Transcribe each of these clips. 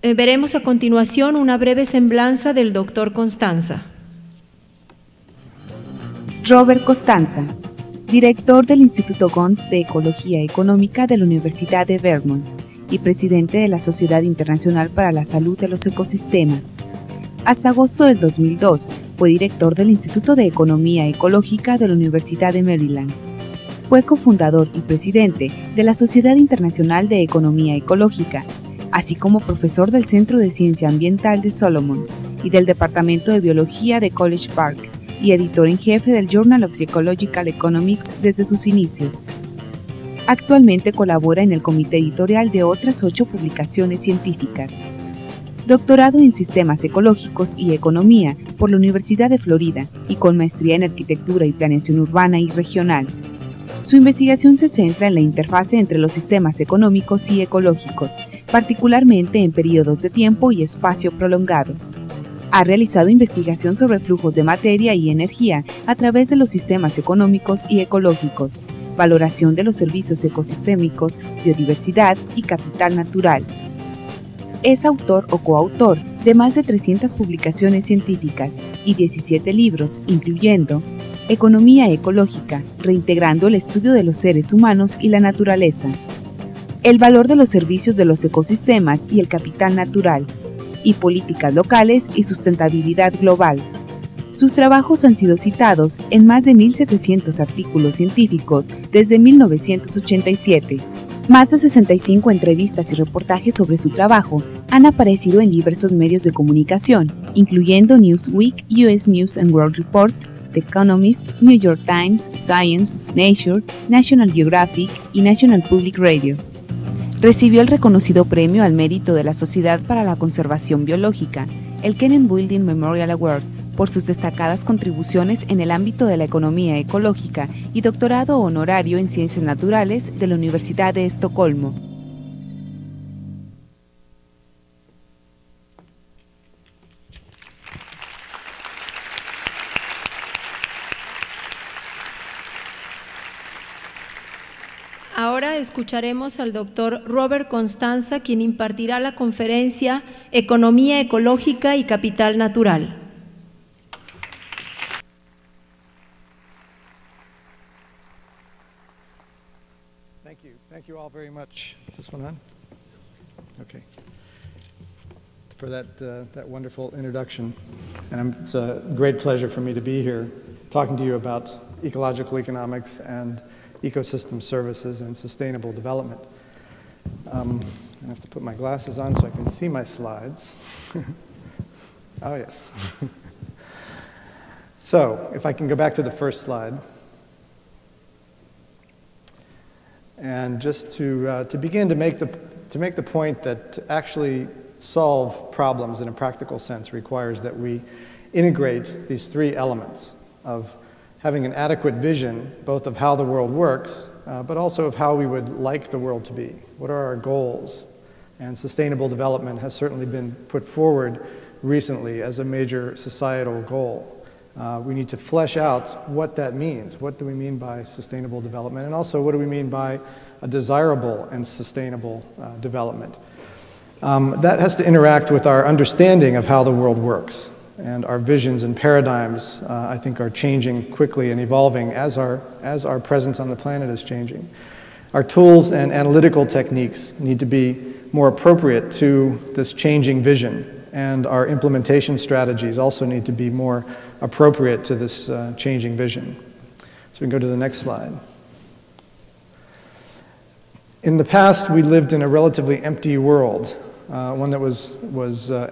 Veremos a continuación una breve semblanza del doctor Costanza. Robert Costanza, director del Instituto GONT de Ecología Económica de la Universidad de Vermont y presidente de la Sociedad Internacional para la Salud de los Ecosistemas. Hasta agosto del 2002 fue director del Instituto de Economía Ecológica de la Universidad de Maryland. Fue cofundador y presidente de la Sociedad Internacional de Economía Ecológica, así como profesor del Centro de Ciencia Ambiental de Solomons y del Departamento de Biología de College Park, y editor en jefe del Journal of Ecological Economics desde sus inicios. Actualmente colabora en el comité editorial de otras 8 publicaciones científicas. Doctorado en Sistemas Ecológicos y Economía por la Universidad de Florida y con maestría en Arquitectura y Planeación Urbana y Regional. Su investigación se centra en la interfase entre los sistemas económicos y ecológicos, particularmente en periodos de tiempo y espacio prolongados. Ha realizado investigación sobre flujos de materia y energía a través de los sistemas económicos y ecológicos, valoración de los servicios ecosistémicos, biodiversidad y capital natural. Es autor o coautor de más de 300 publicaciones científicas y 17 libros, incluyendo Economía Ecológica, reintegrando el estudio de los seres humanos y la naturaleza, El valor de los servicios de los ecosistemas y el capital natural, y Políticas locales y sustentabilidad global. Sus trabajos han sido citados en más de 1.700 artículos científicos desde 1987. Más de 65 entrevistas y reportajes sobre su trabajo han aparecido en diversos medios de comunicación, incluyendo Newsweek, US News and World Report, The Economist, New York Times, Science, Nature, National Geographic y National Public Radio. Recibió el reconocido Premio al Mérito de la Sociedad para la Conservación Biológica, el Kenneth Building Memorial Award, por sus destacadas contribuciones en el ámbito de la economía ecológica y doctorado honorario en Ciencias Naturales de la Universidad de Estocolmo. Ahora escucharemos al doctor Robert Costanza, quien impartirá la conferencia Economía Ecológica y Capital Natural. Thank you all very much. Is this one on? Okay. For that wonderful introduction. And it's a great pleasure for me to be here talking to you about ecological economics and ecosystem services and sustainable development. I have to put my glasses on so I can see my slides. Oh, yes. So, if I can go back to the first slide. And just to begin to make the point that to actually solve problems in a practical sense requires that we integrate these 3 elements of having an adequate vision, both of how the world works, but also of how we would like the world to be. What are our goals? And sustainable development has certainly been put forward recently as a major societal goal. We need to flesh out what that means. What do we mean by sustainable development? And also, what do we mean by a desirable and sustainable development? That has to interact with our understanding of how the world works. And our visions and paradigms, I think, are changing quickly and evolving as our presence on the planet is changing. Our tools and analytical techniques need to be more appropriate to this changing vision, and our implementation strategies also need to be more appropriate to this changing vision. So we can go to the next slide. In the past, we lived in a relatively empty world. One that was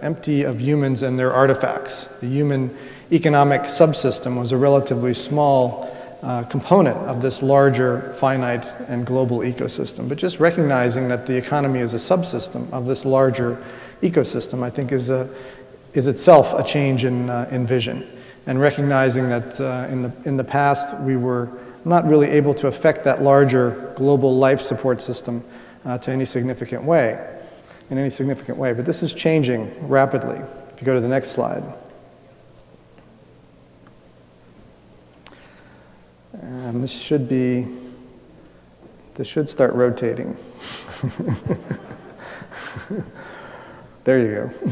empty of humans and their artifacts. The human economic subsystem was a relatively small component of this larger, finite, and global ecosystem. But just recognizing that the economy is a subsystem of this larger ecosystem, I think, is itself a change in vision. And recognizing that in the past, we were not really able to affect that larger global life support system to any significant way. But this is changing rapidly. If you go to the next slide. And this should start rotating. There you go.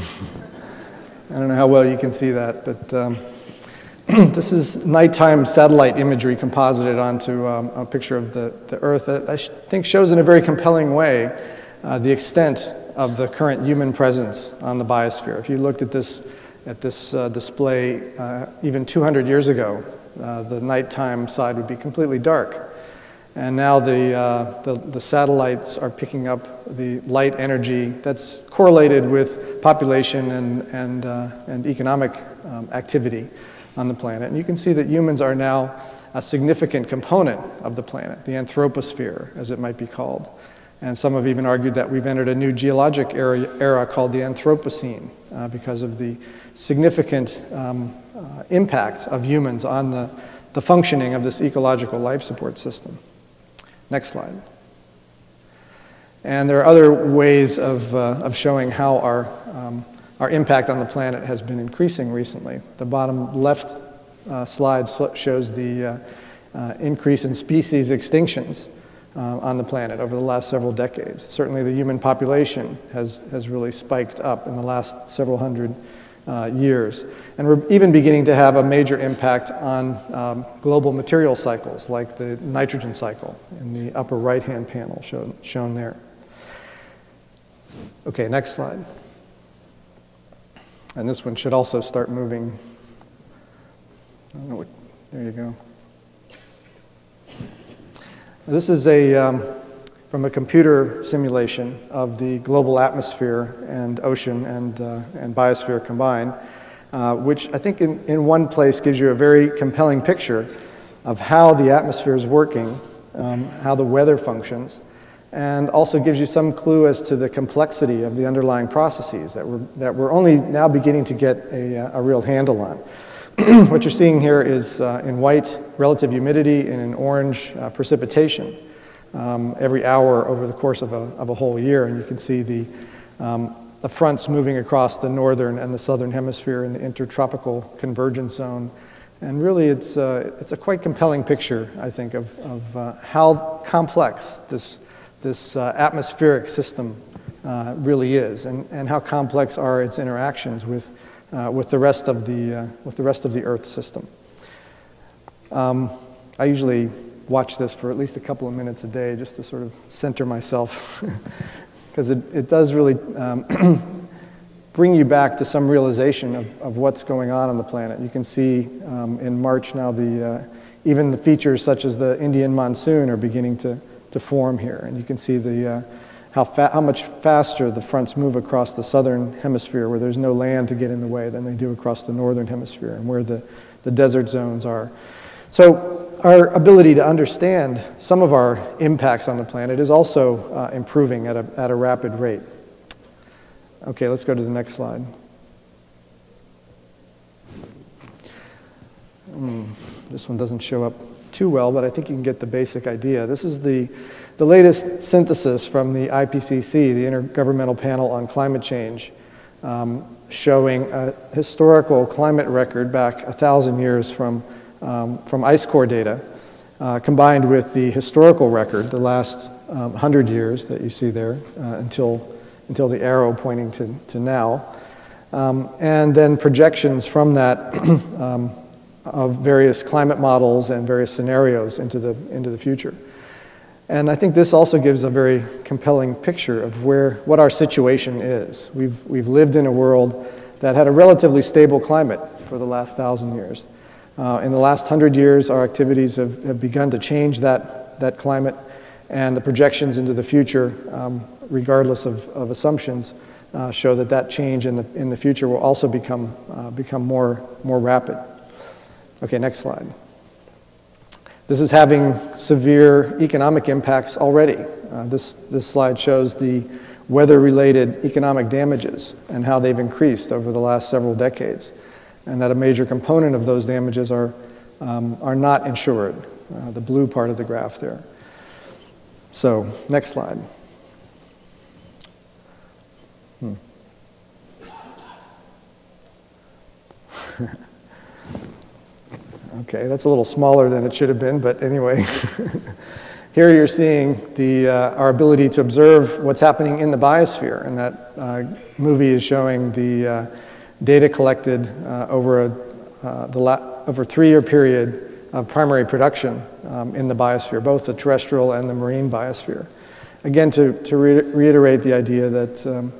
I don't know how well you can see that, but this is nighttime satellite imagery composited onto a picture of the Earth that I think shows in a very compelling way the extent of the current human presence on the biosphere. If you looked at this display even 200 years ago, the nighttime side would be completely dark. And now the satellites are picking up the light energy that's correlated with population and economic activity on the planet. And you can see that humans are now a significant component of the planet, the anthroposphere, as it might be called. And some have even argued that we've entered a new geologic era called the Anthropocene because of the significant impact of humans on the functioning of this ecological life support system. Next slide. And there are other ways of showing how our impact on the planet has been increasing recently. The bottom left slide shows the increase in species extinctions on the planet over the last several decades. Certainly the human population has really spiked up in the last several hundred years. And we're even beginning to have a major impact on global material cycles, like the nitrogen cycle in the upper right-hand panel shown there. Okay, next slide. And this one should also start moving. I don't know what, there you go. This is from a computer simulation of the global atmosphere and ocean and biosphere combined, which I think in one place gives you a very compelling picture of how the atmosphere is working, how the weather functions, and also gives you some clue as to the complexity of the underlying processes that we're only now beginning to get a real handle on. What you're seeing here is in white relative humidity and in orange precipitation every hour over the course of a whole year. And you can see the fronts moving across the northern and the southern hemisphere in the intertropical convergence zone. And really it's a quite compelling picture, I think, of how complex this atmospheric system really is, and how complex are its interactions with the rest of the Earth system. I usually watch this for at least a couple of minutes a day just to sort of center myself, because it does really bring you back to some realization of what's going on the planet. You can see in March now even the features such as the Indian monsoon are beginning to form here, and you can see how much faster the fronts move across the southern hemisphere, where there's no land to get in the way, than they do across the northern hemisphere, and where the desert zones are. So our ability to understand some of our impacts on the planet is also improving at a rapid rate. Okay, let's go to the next slide. This one doesn't show up too well, but I think you can get the basic idea. This is the latest synthesis from the IPCC, the Intergovernmental Panel on Climate Change, showing a historical climate record back 1,000 years from ice core data, combined with the historical record, the last 100 years that you see there, until the arrow pointing to now, and then projections from that of various climate models and various scenarios into the future. And I think this also gives a very compelling picture of what our situation is. We've lived in a world that had a relatively stable climate for the last 1,000 years. In the last 100 years, our activities have begun to change that climate, and the projections into the future, regardless of assumptions, show that change in the future will also become more rapid. Okay, next slide. This is having severe economic impacts already. This slide shows the weather-related economic damages and how they've increased over the last several decades, and that a major component of those damages are not insured, the blue part of the graph there. So, next slide. Okay, that's a little smaller than it should have been, but anyway. Here you're seeing our ability to observe what's happening in the biosphere, and that movie is showing the data collected over a 3-year period of primary production in the biosphere, both the terrestrial and the marine biosphere. Again, to reiterate the idea that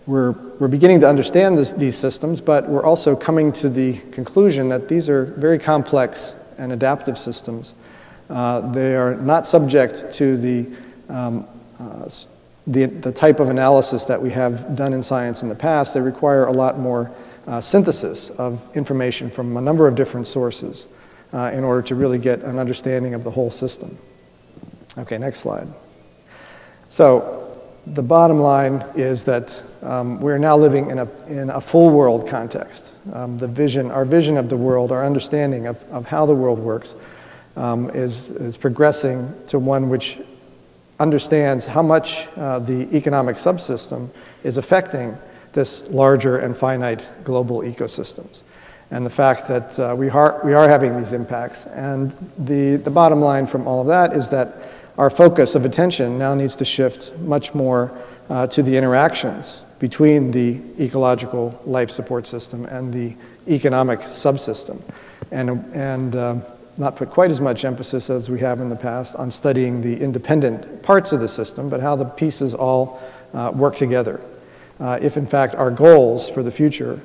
we're beginning to understand these systems, but we're also coming to the conclusion that these are very complex and adaptive systems. They are not subject to the type of analysis that we have done in science in the past. They require a lot more synthesis of information from a number of different sources in order to really get an understanding of the whole system. Okay, next slide. So the bottom line is that we're now living in a full world context. Our vision of the world, our understanding of how the world works is progressing to one which understands how much the economic subsystem is affecting this larger and finite global ecosystems, and the fact that we are having these impacts. And the bottom line from all of that is that our focus of attention now needs to shift much more to the interactions between the ecological life support system and the economic subsystem, and not put quite as much emphasis as we have in the past on studying the independent parts of the system, but how the pieces all work together. If in fact our goals for the future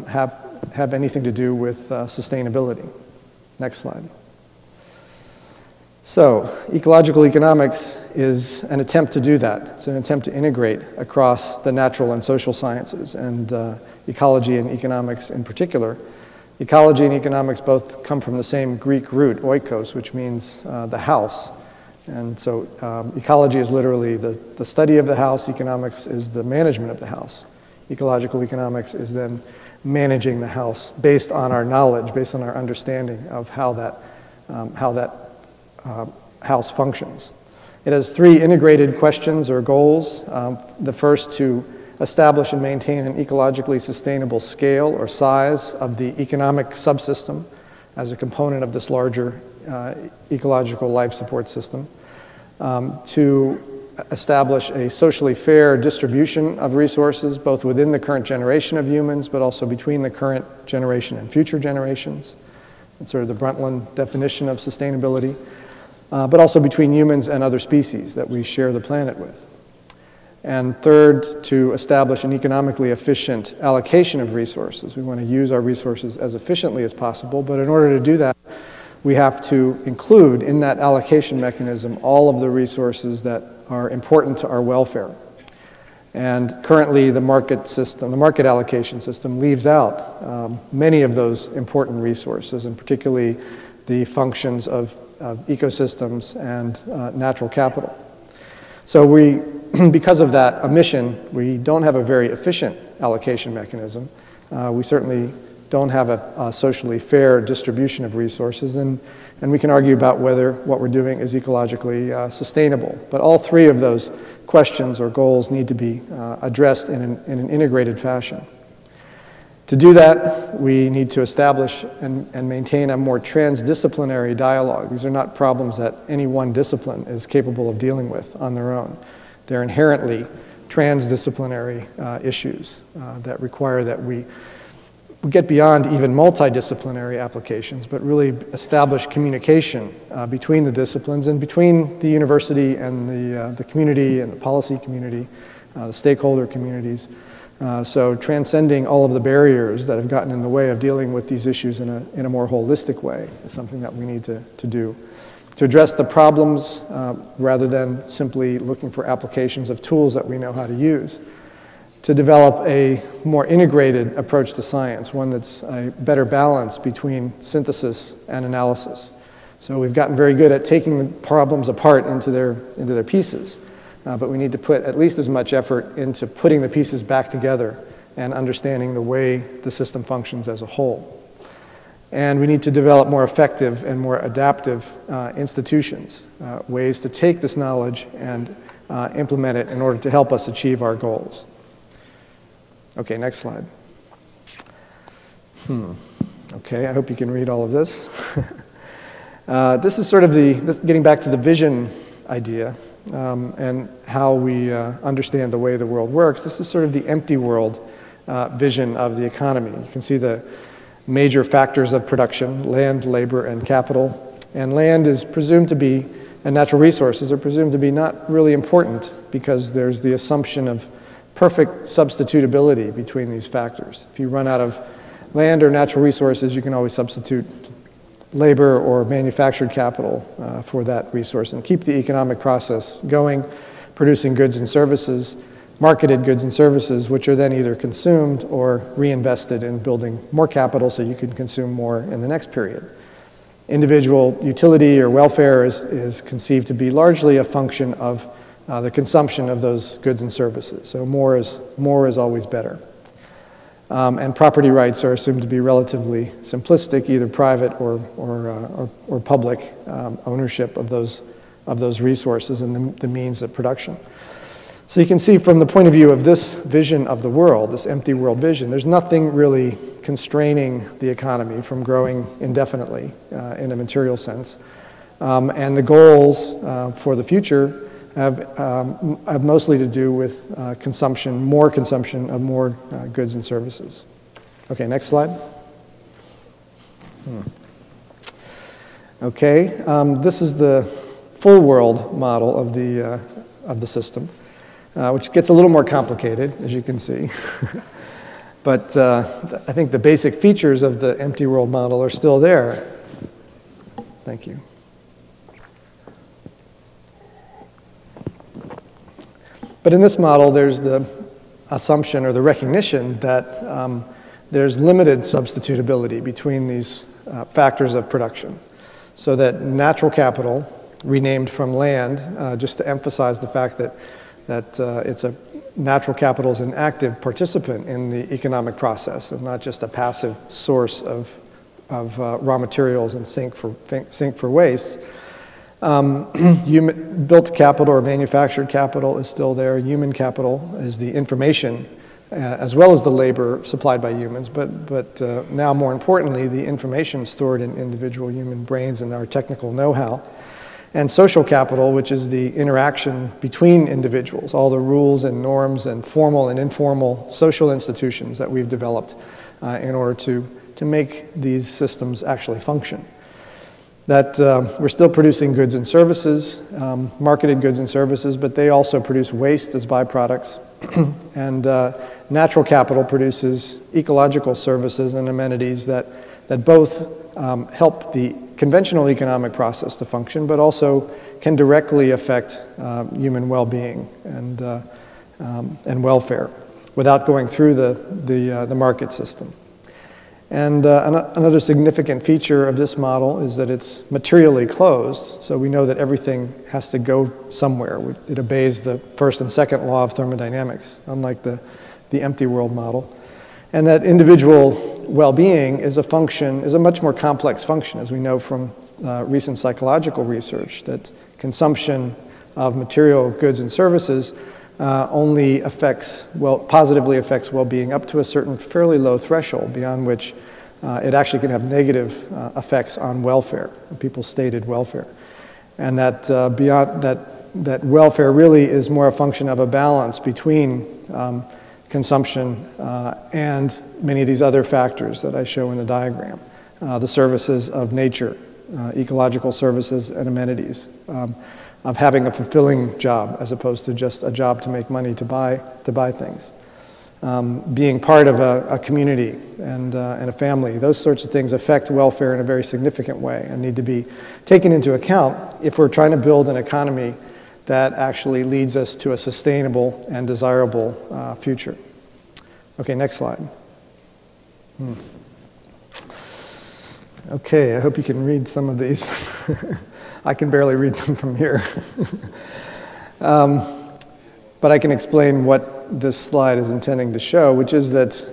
have anything to do with sustainability. Next slide. So, ecological economics is an attempt to do that. It's an attempt to integrate across the natural and social sciences, and ecology and economics in particular. Ecology and economics both come from the same Greek root, oikos, which means the house. And so ecology is literally the study of the house. Economics is the management of the house. Ecological economics is then managing the house based on our knowledge, based on our understanding of how that house functions. It has 3 integrated questions or goals. The first, to establish and maintain an ecologically sustainable scale or size of the economic subsystem as a component of this larger ecological life support system. To establish a socially fair distribution of resources, both within the current generation of humans, but also between the current generation and future generations. That's sort of the Brundtland definition of sustainability. But also between humans and other species that we share the planet with. And third, to establish an economically efficient allocation of resources. We want to use our resources as efficiently as possible, but in order to do that, we have to include in that allocation mechanism all of the resources that are important to our welfare. And currently the market system, the market allocation system, leaves out many of those important resources, and particularly the functions of ecosystems and natural capital. So because of that omission, we don't have a very efficient allocation mechanism. We certainly don't have a socially fair distribution of resources, and we can argue about whether what we're doing is ecologically sustainable. But all 3 of those questions or goals need to be addressed in an integrated fashion. To do that, we need to establish and maintain a more transdisciplinary dialogue. These are not problems that any one discipline is capable of dealing with on their own. They're inherently transdisciplinary issues that require that we get beyond even multidisciplinary applications, but really establish communication between the disciplines and between the university and the community and the policy community, the stakeholder communities. So transcending all of the barriers that have gotten in the way of dealing with these issues in a more holistic way is something that we need to do. To address the problems rather than simply looking for applications of tools that we know how to use. To develop a more integrated approach to science, one that's a better balance between synthesis and analysis. So we've gotten very good at taking the problems apart into their pieces. But we need to put at least as much effort into putting the pieces back together and understanding the way the system functions as a whole. And we need to develop more effective and more adaptive institutions, ways to take this knowledge and implement it in order to help us achieve our goals. Okay, next slide. Okay, I hope you can read all of this. This is sort of getting back to the vision idea and how we understand the way the world works. This is sort of the empty world vision of the economy. You can see the major factors of production: land, labor, and capital. And land is presumed to be, and natural resources are presumed to be not really important because there's the assumption of perfect substitutability between these factors. If you run out of land or natural resources, you can always substitute labor or manufactured capital for that resource and keep the economic process going, producing goods and services, marketed goods and services, which are then either consumed or reinvested in building more capital so you can consume more in the next period. Individual utility or welfare is conceived to be largely a function of the consumption of those goods and services. So more is always better. And property rights are assumed to be relatively simplistic, either private or public ownership of those resources and the means of production. So you can see from the point of view of this vision of the world, this empty world vision, there's nothing really constraining the economy from growing indefinitely in a material sense. And the goals for the future have mostly to do with more consumption of more goods and services. Okay, next slide. Okay, this is the full world model of the system, which gets a little more complicated, as you can see. But I think the basic features of the empty world model are still there. Thank you. But in this model, there's the assumption or the recognition that there's limited substitutability between these factors of production. So that natural capital, renamed from land, just to emphasize the fact that natural capital is an active participant in the economic process and not just a passive source of raw materials and sink for waste. Built capital or manufactured capital is still there. Human capital is the information as well as the labor supplied by humans, but now more importantly, the information stored in individual human brains and our technical know-how. And social capital, which is the interaction between individuals, all the rules and norms and formal and informal social institutions that we've developed in order to make these systems actually function. That we're still producing goods and services, marketed goods and services, but they also produce waste as byproducts. And natural capital produces ecological services and amenities that both help the conventional economic process to function, but also can directly affect human well-being and welfare without going through the market system. And another significant feature of this model is that it's materially closed, so we know that everything has to go somewhere. It obeys the first and second law of thermodynamics, unlike the empty world model. And that individual well-being is a much more complex function, as we know from recent psychological research, that consumption of material goods and services only positively affects well-being up to a certain fairly low threshold, beyond which it actually can have negative effects on welfare, people's stated welfare. And that beyond that welfare really is more a function of a balance between consumption and many of these other factors that I show in the diagram. The services of nature, ecological services and amenities, of having a fulfilling job as opposed to just a job to make money to buy things. Being part of a community and a family, those sorts of things affect welfare in a very significant way and need to be taken into account if we're trying to build an economy that actually leads us to a sustainable and desirable future. Okay, next slide. Okay, I hope you can read some of these. I can barely read them from here. But I can explain what this slide is intending to show, which is that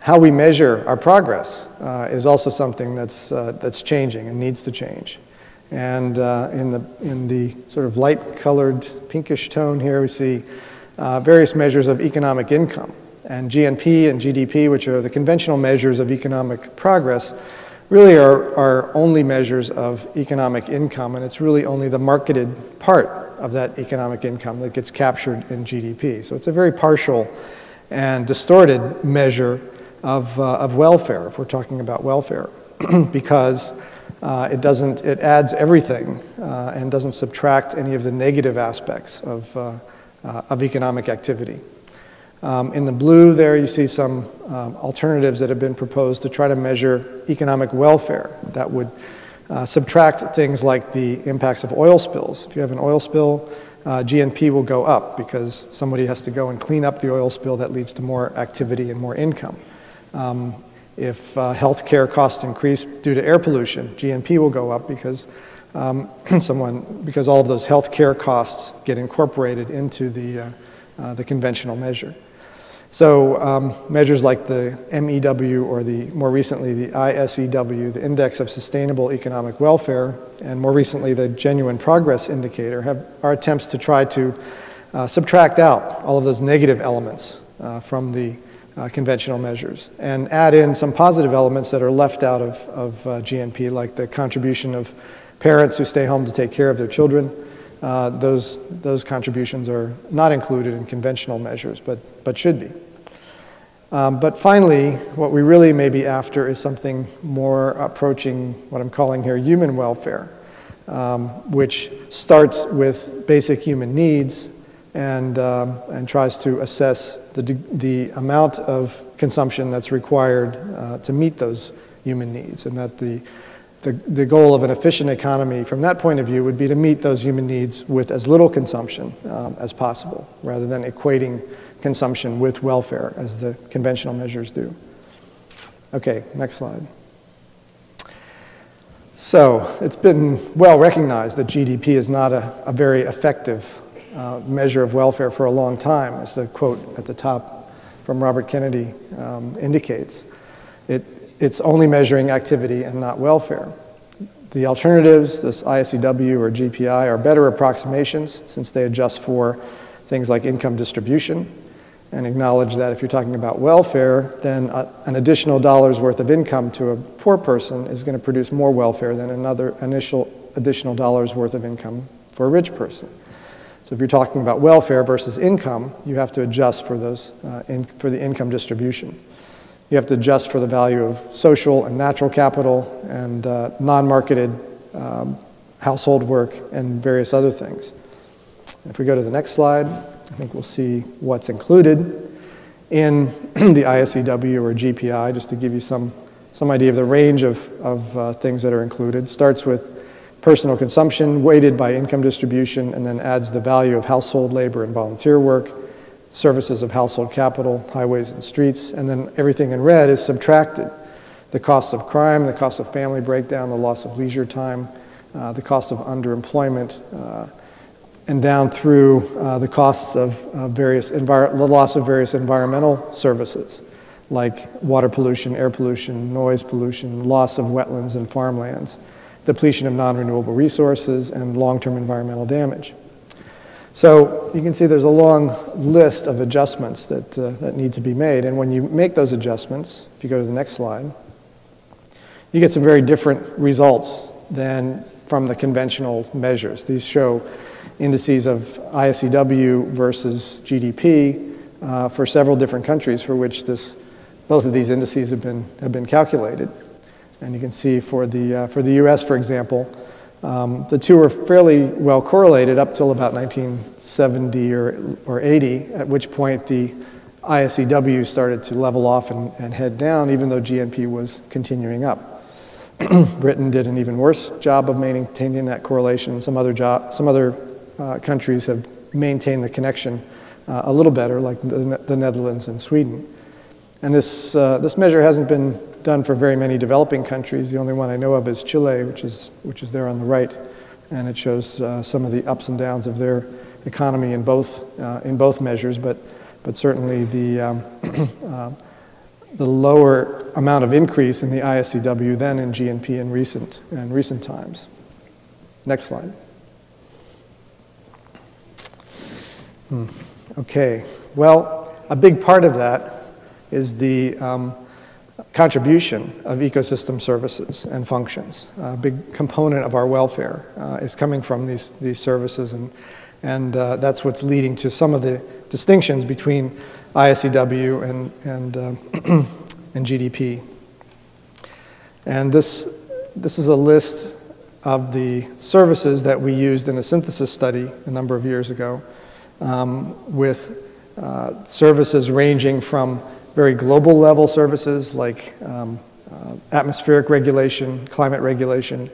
how we measure our progress is also something that's changing and needs to change. And in the sort of light-colored pinkish tone here, we see various measures of economic income. And GNP and GDP, which are the conventional measures of economic progress, really are only measures of economic income, and it's really only the marketed part of that economic income that gets captured in GDP. So it's a very partial and distorted measure of welfare, if we're talking about welfare, because it adds everything and doesn't subtract any of the negative aspects of economic activity. In the blue there you see some alternatives that have been proposed to try to measure economic welfare that would subtract things like the impacts of oil spills. If you have an oil spill, GNP will go up because somebody has to go and clean up the oil spill. That leads to more activity and more income. If healthcare costs increase due to air pollution, GNP will go up because because all of those healthcare costs get incorporated into the conventional measure. So measures like the MEW, or more recently the ISEW, the Index of Sustainable Economic Welfare, and more recently the Genuine Progress Indicator, are attempts to try to subtract out all of those negative elements from the conventional measures and add in some positive elements that are left out of GNP, like the contribution of parents who stay home to take care of their children. Those contributions are not included in conventional measures, but should be. But finally, what we really may be after is something more approaching what I'm calling here human welfare, which starts with basic human needs and tries to assess the amount of consumption that's required to meet those human needs, and that the goal of an efficient economy from that point of view would be to meet those human needs with as little consumption as possible, rather than equating consumption with welfare as the conventional measures do. Okay, next slide. So it's been well recognized that GDP is not a very effective measure of welfare for a long time, as the quote at the top from Robert Kennedy indicates. It's only measuring activity and not welfare. The alternatives, this ISEW or GPI, are better approximations since they adjust for things like income distribution and acknowledge that if you're talking about welfare, then an additional dollar's worth of income to a poor person is going to produce more welfare than another additional dollar's worth of income for a rich person. So if you're talking about welfare versus income, you have to adjust for for the income distribution. You have to adjust for the value of social and natural capital and non-marketed household work and various other things. If we go to the next slide, I think we'll see what's included in the ISEW or GPI, just to give you some idea of the range of things that are included. Starts with personal consumption weighted by income distribution, and then adds the value of household labor and volunteer work, services of household capital, highways and streets, and then everything in red is subtracted. The cost of crime, the cost of family breakdown, the loss of leisure time, the cost of underemployment, and down through the costs of the loss of various environmental services, like water pollution, air pollution, noise pollution, loss of wetlands and farmlands, depletion of non-renewable resources, and long-term environmental damage. So you can see there's a long list of adjustments that need to be made, and when you make those adjustments, if you go to the next slide, you get some very different results than from the conventional measures. These show indices of ISEW versus GDP for several different countries for which both of these indices have been calculated. And you can see for the US, for example, the two are fairly well correlated up till about 1970 or 80, at which point the ISEW started to level off and head down, even though GNP was continuing up. Britain did an even worse job of maintaining that correlation. Some other countries have maintained the connection a little better, like the Netherlands and Sweden. And this measure hasn't been done for very many developing countries. The only one I know of is Chile, which is there on the right, and it shows some of the ups and downs of their economy in both measures. But certainly the lower amount of increase in the ISEW than in GNP in recent times. Next slide. Okay. Well, a big part of that is the contribution of ecosystem services and functions. A big component of our welfare is coming from these services, and that's what's leading to some of the distinctions between ISEW and GDP. And this is a list of the services that we used in a synthesis study a number of years ago, with services ranging from very global level services like atmospheric regulation, climate regulation,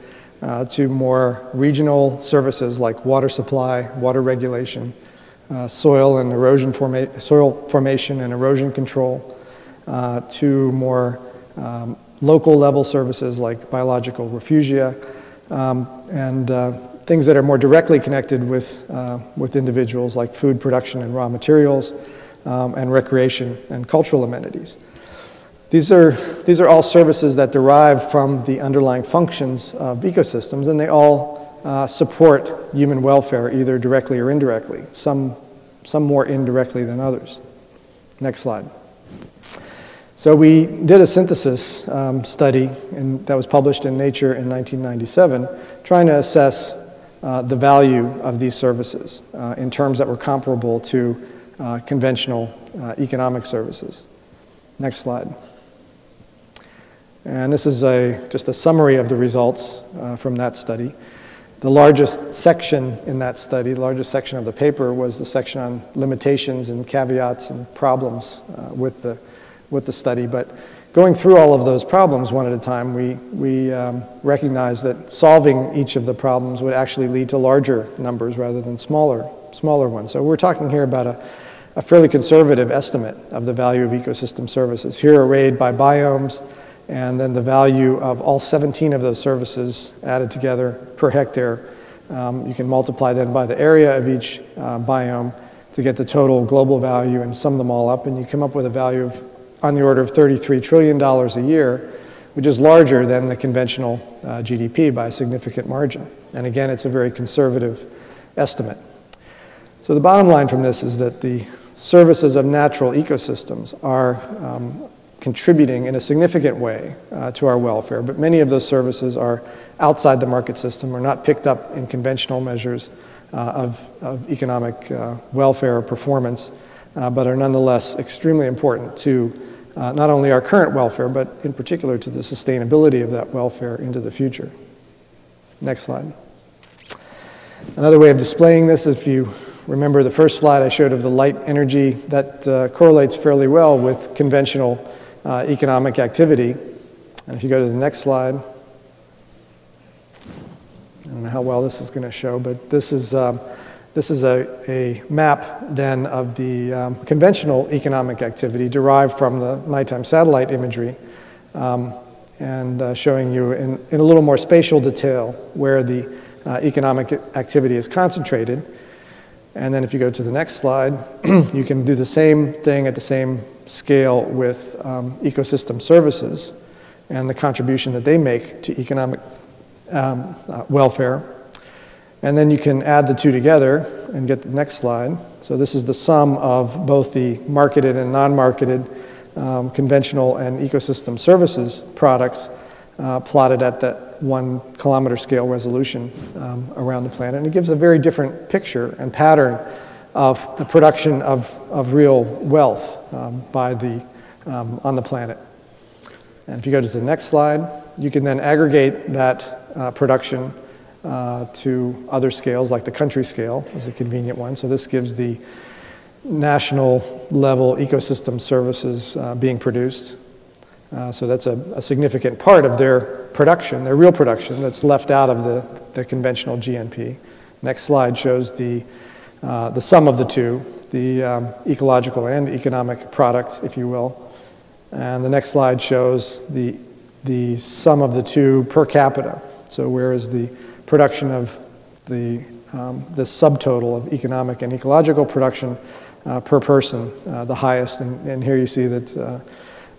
to more regional services like water supply, water regulation, soil formation and erosion control, to more local level services like biological refugia, and things that are more directly connected with individuals like food production and raw materials, and recreation and cultural amenities. These are all services that derive from the underlying functions of ecosystems, and they all support human welfare either directly or indirectly, some more indirectly than others. Next slide. So we did a synthesis study that was published in Nature in 1997, trying to assess the value of these services in terms that were comparable to conventional economic services. Next slide. And this is just a summary of the results from that study. The largest section in that study, the largest section of the paper, was the section on limitations and caveats and problems with the study. But going through all of those problems one at a time, we recognized that solving each of the problems would actually lead to larger numbers rather than smaller ones. So we're talking here about a fairly conservative estimate of the value of ecosystem services, here arrayed by biomes, and then the value of all 17 of those services added together per hectare. You can multiply then by the area of each biome to get the total global value and sum them all up, and you come up with a value of on the order of $33 trillion a year, which is larger than the conventional GDP by a significant margin. And again, it's a very conservative estimate. So the bottom line from this is that the services of natural ecosystems are contributing in a significant way to our welfare, but many of those services are outside the market system, are not picked up in conventional measures of economic welfare or performance, but are nonetheless extremely important to not only our current welfare, but in particular to the sustainability of that welfare into the future. Next slide. Another way of displaying this, if you remember the first slide I showed of the light energy, that correlates fairly well with conventional economic activity. And if you go to the next slide, I don't know how well this is going to show, but this is a map then of the conventional economic activity derived from the nighttime satellite imagery, and showing you in a little more spatial detail where the economic activity is concentrated. And then if you go to the next slide, you can do the same thing at the same scale with ecosystem services and the contribution that they make to economic welfare. And then you can add the two together and get the next slide. So this is the sum of both the marketed and non-marketed conventional and ecosystem services products plotted at that 1 kilometer scale resolution around the planet. And it gives a very different picture and pattern of the production of real wealth on the planet. And if you go to the next slide, you can then aggregate that production to other scales, like the country scale is a convenient one. So this gives the national level ecosystem services being produced. So that's a significant part of their production, their real production, that's left out of the conventional GNP. Next slide shows the sum of the two, the ecological and economic product, if you will. And the next slide shows the sum of the two per capita. So whereas the production of the subtotal of economic and ecological production per person, the highest, and here you see that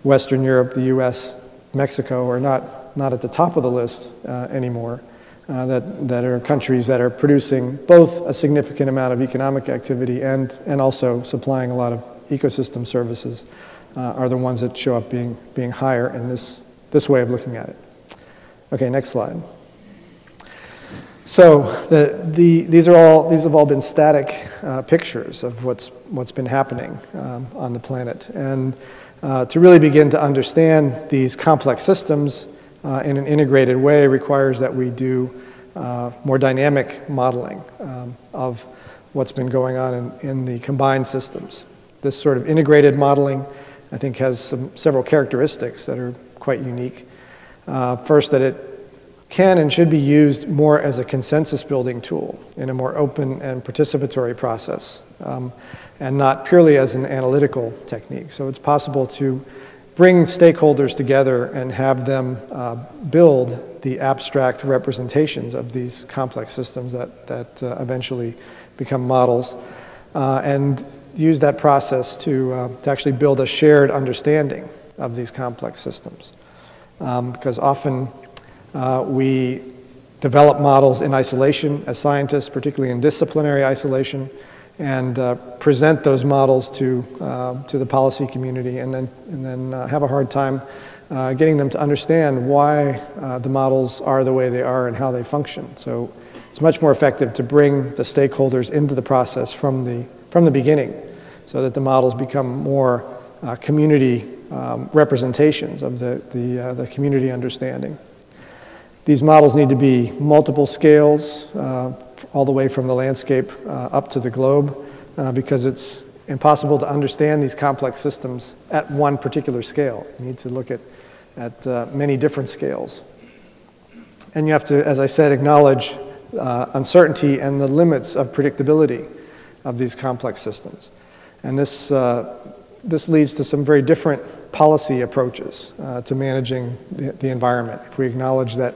Western Europe, the US, Mexico are not at the top of the list anymore, that are countries that are producing both a significant amount of economic activity and also supplying a lot of ecosystem services are the ones that show up being higher in this way of looking at it. Okay, next slide. So these have all been static pictures of what's been happening on the planet, and to really begin to understand these complex systems in an integrated way requires that we do more dynamic modeling of what's been going on in the combined systems. This sort of integrated modeling, I think, has several characteristics that are quite unique. First, that it can and should be used more as a consensus building tool in a more open and participatory process, and not purely as an analytical technique. So it's possible to bring stakeholders together and have them build the abstract representations of these complex systems that eventually become models, and use that process to actually build a shared understanding of these complex systems. Because often we develop models in isolation as scientists, particularly in disciplinary isolation, and present those models to the policy community, and then have a hard time getting them to understand why the models are the way they are and how they function. So it's much more effective to bring the stakeholders into the process from the beginning, so that the models become more community representations of the community understanding. These models need to be multiple scales, all the way from the landscape up to the globe, because it's impossible to understand these complex systems at one particular scale. You need to look at many different scales. And you have to, as I said, acknowledge uncertainty and the limits of predictability of these complex systems. And this leads to some very different policy approaches to managing the environment. If we acknowledge that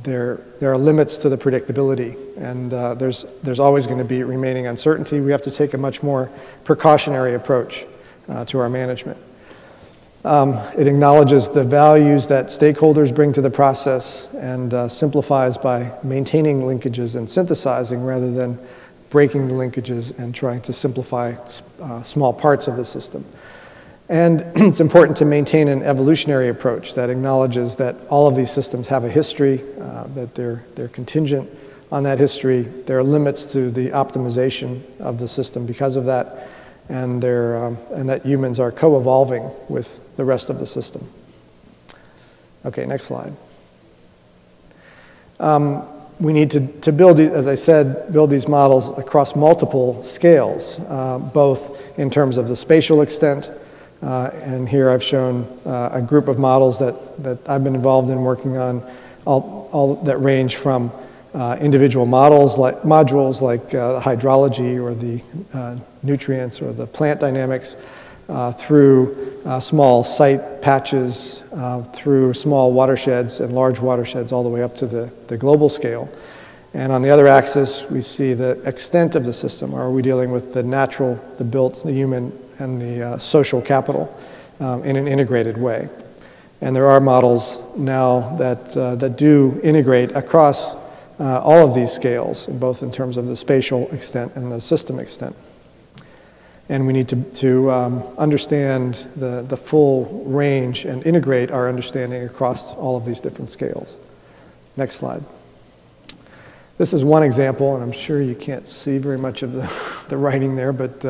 there are limits to the predictability, and there's always going to be remaining uncertainty, we have to take a much more precautionary approach to our management. It acknowledges the values that stakeholders bring to the process, and simplifies by maintaining linkages and synthesizing rather than breaking the linkages and trying to simplify small parts of the system. And it's important to maintain an evolutionary approach that acknowledges that all of these systems have a history, that they're contingent on that history. There are limits to the optimization of the system because of that, and that humans are co-evolving with the rest of the system. Okay, next slide. We need to build, as I said, build these models across multiple scales, both in terms of the spatial extent, and here I've shown a group of models that I've been involved in working on, all that range from individual modules like hydrology or the nutrients or the plant dynamics, through small site patches, through small watersheds and large watersheds, all the way up to the global scale. And on the other axis, we see the extent of the system. Are we dealing with the natural, the built, the human, and the social capital in an integrated way? And there are models now that do integrate across all of these scales, both in terms of the spatial extent and the system extent. And we need to understand the full range and integrate our understanding across all of these different scales. Next slide. This is one example, and I'm sure you can't see very much of the writing there, but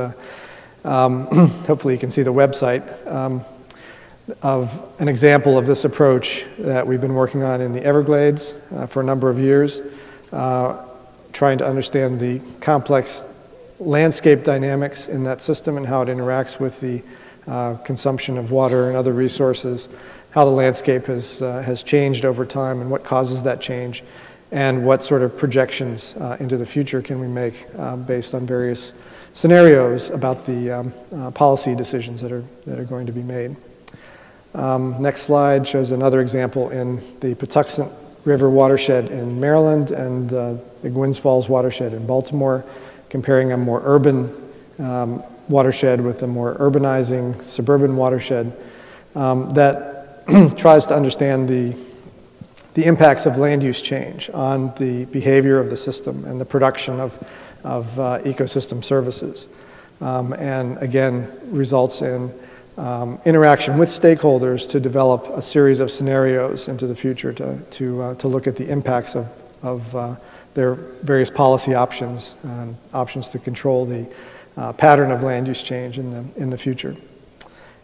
hopefully you can see the website of an example of this approach that we've been working on in the Everglades for a number of years, trying to understand the complex landscape dynamics in that system and how it interacts with the consumption of water and other resources, how the landscape has changed over time and what causes that change, and what sort of projections into the future can we make based on various scenarios about the policy decisions that are going to be made. Next slide shows another example in the Patuxent River watershed in Maryland and the Gwynns Falls watershed in Baltimore, comparing a more urban watershed with a more urbanizing suburban watershed that tries to understand the impacts of land use change on the behavior of the system and the production of ecosystem services. And again, results in interaction with stakeholders to develop a series of scenarios into the future to look at the impacts of their various policy options and options to control the pattern of land use change in the future.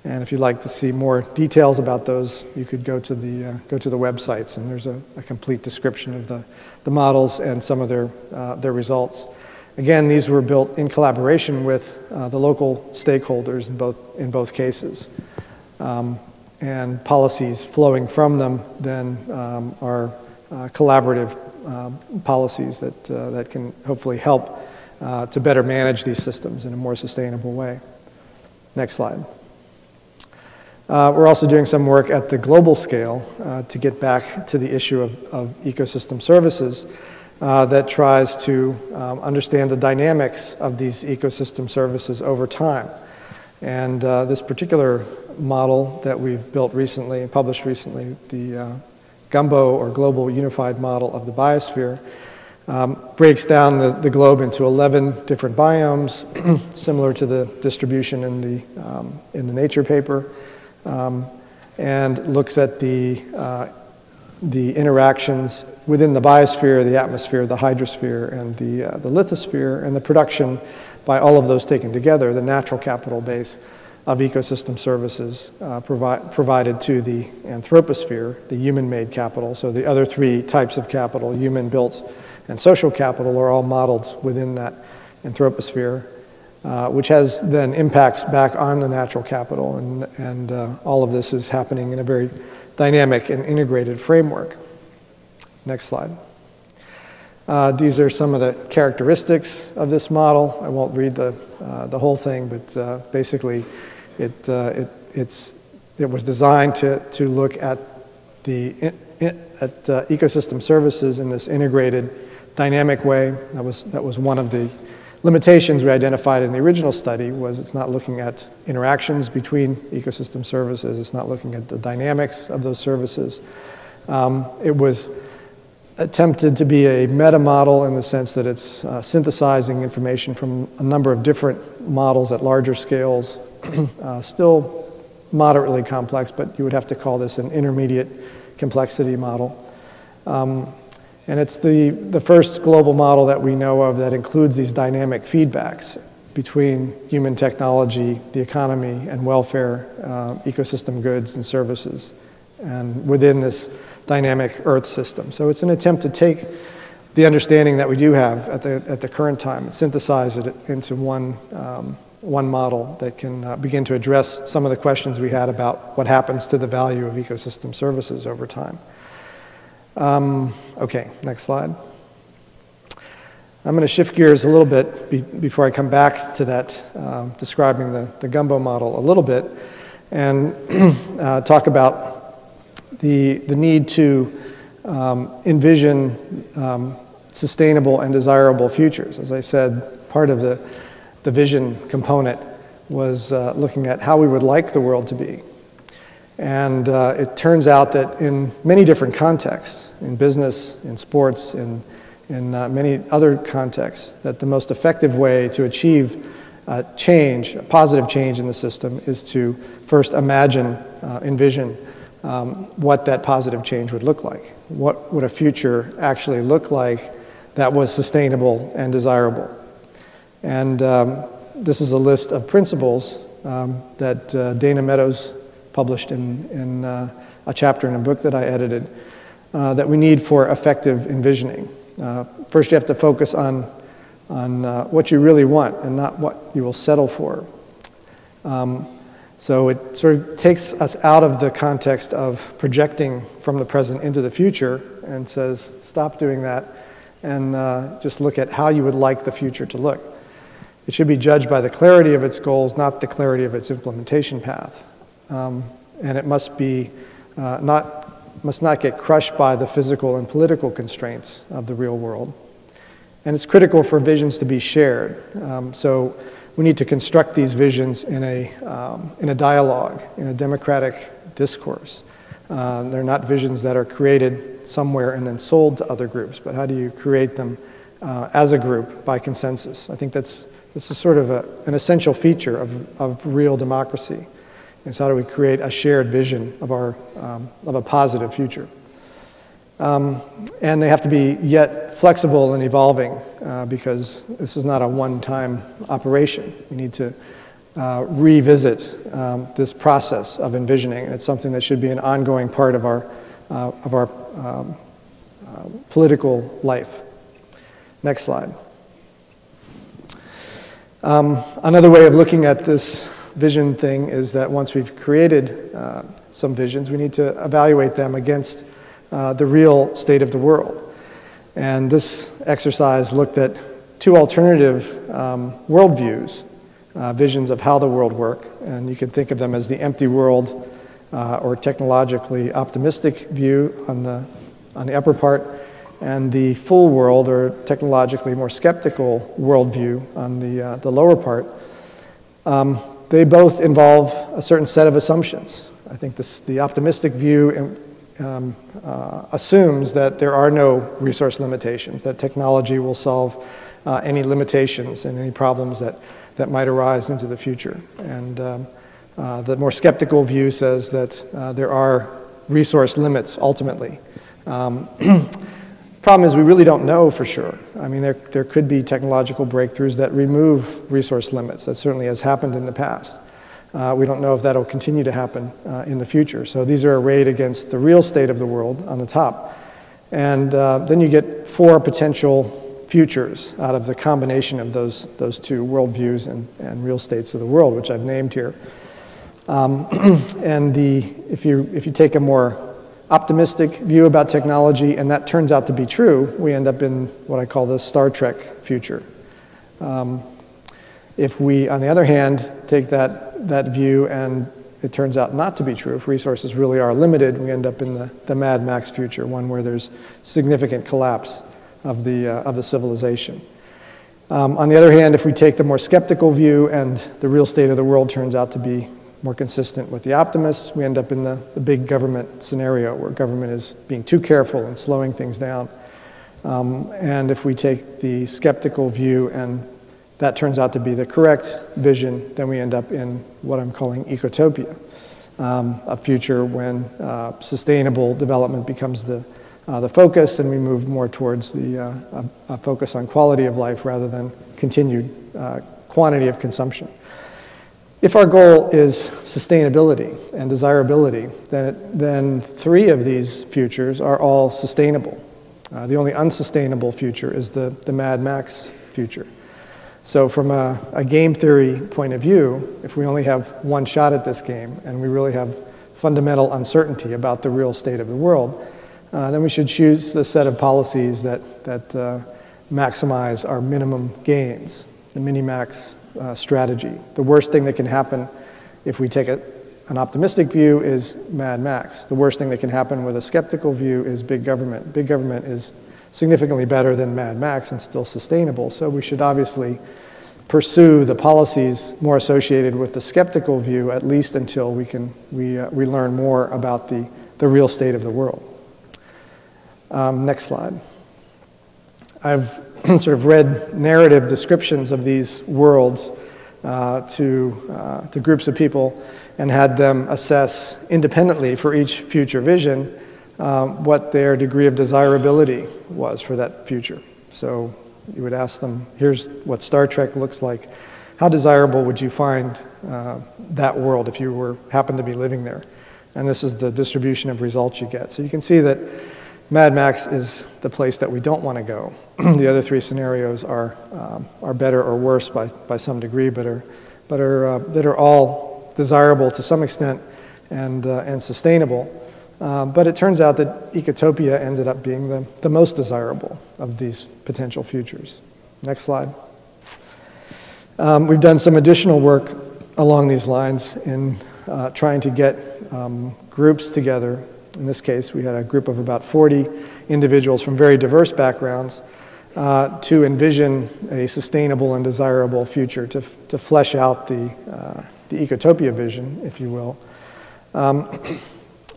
And if you'd like to see more details about those, you could go to the websites, and there's a complete description of the models and some of their results. Again, these were built in collaboration with the local stakeholders in both cases. And policies flowing from them then are collaborative policies that can hopefully help to better manage these systems in a more sustainable way. Next slide. We're also doing some work at the global scale to get back to the issue of ecosystem services that tries to understand the dynamics of these ecosystem services over time. And this particular model that we've built recently and published recently, the GUMBO, or Global Unified Model of the Biosphere, breaks down the globe into 11 different biomes, similar to the distribution in the Nature paper, and looks at the interactions within the biosphere, the atmosphere, the hydrosphere, and the lithosphere, and the production by all of those taken together, the natural capital base of ecosystem services provided to the anthroposphere, the human-made capital. So the other three types of capital, human-built and social capital, are all modeled within that anthroposphere, which has then impacts back on the natural capital, and all of this is happening in a very dynamic and integrated framework. Next slide. These are some of the characteristics of this model. I won't read the whole thing, but basically it was designed to look at ecosystem services in this integrated, dynamic way. That was one of the limitations we identified in the original study. Was it's not looking at interactions between ecosystem services. It's not looking at the dynamics of those services. It was attempted to be a meta model in the sense that it's synthesizing information from a number of different models at larger scales, still moderately complex, but you would have to call this an intermediate complexity model. And it's the first global model that we know of that includes these dynamic feedbacks between human technology, the economy, and welfare, ecosystem goods and services, and within this dynamic Earth system. So it's an attempt to take the understanding that we do have at the current time and synthesize it into one model that can begin to address some of the questions we had about what happens to the value of ecosystem services over time. Okay, next slide. I'm going to shift gears a little bit before I come back to that, describing the GUMBO model a little bit, and talk about the need to envision sustainable and desirable futures. As I said, part of the vision component was looking at how we would like the world to be. And it turns out that in many different contexts, in business, in sports, in many other contexts, that the most effective way to achieve change, a positive change in the system, is to first imagine, envision what that positive change would look like. What would a future actually look like that was sustainable and desirable? And this is a list of principles that Dana Meadows published in a chapter in a book that I edited, that we need for effective envisioning. First, you have to focus on what you really want and not what you will settle for. So it sort of takes us out of the context of projecting from the present into the future and says, stop doing that and just look at how you would like the future to look. It should be judged by the clarity of its goals, not the clarity of its implementation path. And it must not get crushed by the physical and political constraints of the real world. And it's critical for visions to be shared. So we need to construct these visions in a dialogue, in a democratic discourse. They're not visions that are created somewhere and then sold to other groups, but how do you create them as a group by consensus? I think this is sort of an essential feature of real democracy, is how do we create a shared vision of of a positive future. And they have to be yet flexible and evolving because this is not a one-time operation. We need to revisit this process of envisioning. It's something that should be an ongoing part of our political life. Next slide. Another way of looking at this vision thing is that once we've created some visions, we need to evaluate them against the real state of the world. And this exercise looked at two alternative worldviews, visions of how the world works, and you can think of them as the empty world or technologically optimistic view on the upper part, and the full world or technologically more skeptical worldview on the lower part. They both involve a certain set of assumptions. I think the optimistic view assumes that there are no resource limitations, that technology will solve any limitations and any problems that might arise into the future. And the more skeptical view says that there are resource limits ultimately. Problem is we really don't know for sure. I mean, there could be technological breakthroughs that remove resource limits. That certainly has happened in the past. We don't know if that'll continue to happen in the future. So these are arrayed against the real state of the world on the top. And then you get four potential futures out of the combination of those two worldviews and real states of the world, which I've named here. And if you take a more optimistic view about technology and that turns out to be true, we end up in what I call the Star Trek future. If we, on the other hand, take that view and it turns out not to be true, if resources really are limited, we end up in the Mad Max future, one where there's significant collapse of the civilization. On the other hand, if we take the more skeptical view and the real state of the world turns out to be more consistent with the optimists, we end up in the big government scenario where government is being too careful and slowing things down. And if we take the skeptical view and that turns out to be the correct vision, then we end up in what I'm calling ecotopia, a future when sustainable development becomes the focus and we move more towards a focus on quality of life rather than continued quantity of consumption. If our goal is sustainability and desirability, then three of these futures are all sustainable. The only unsustainable future is the Mad Max future. So from a game theory point of view, if we only have one shot at this game and we really have fundamental uncertainty about the real state of the world, then we should choose the set of policies that maximize our minimum gains, the mini-max strategy. The worst thing that can happen if we take an optimistic view is Mad Max. The worst thing that can happen with a skeptical view is big government. Big government is significantly better than Mad Max and still sustainable, so we should obviously pursue the policies more associated with the skeptical view, at least until we learn more about the real state of the world. Next slide. I've sort of read narrative descriptions of these worlds to groups of people and had them assess independently for each future vision what their degree of desirability was for that future. So you would ask them, here's what Star Trek looks like. How desirable would you find that world if you happened to be living there? And this is the distribution of results you get. So you can see that Mad Max is the place that we don't want to go. The other three scenarios are better or worse by some degree, but are all desirable to some extent and sustainable. But it turns out that ecotopia ended up being the most desirable of these potential futures. Next slide. We've done some additional work along these lines in trying to get groups together. In this case, we had a group of about 40 individuals from very diverse backgrounds to envision a sustainable and desirable future, to flesh out the ecotopia vision, if you will.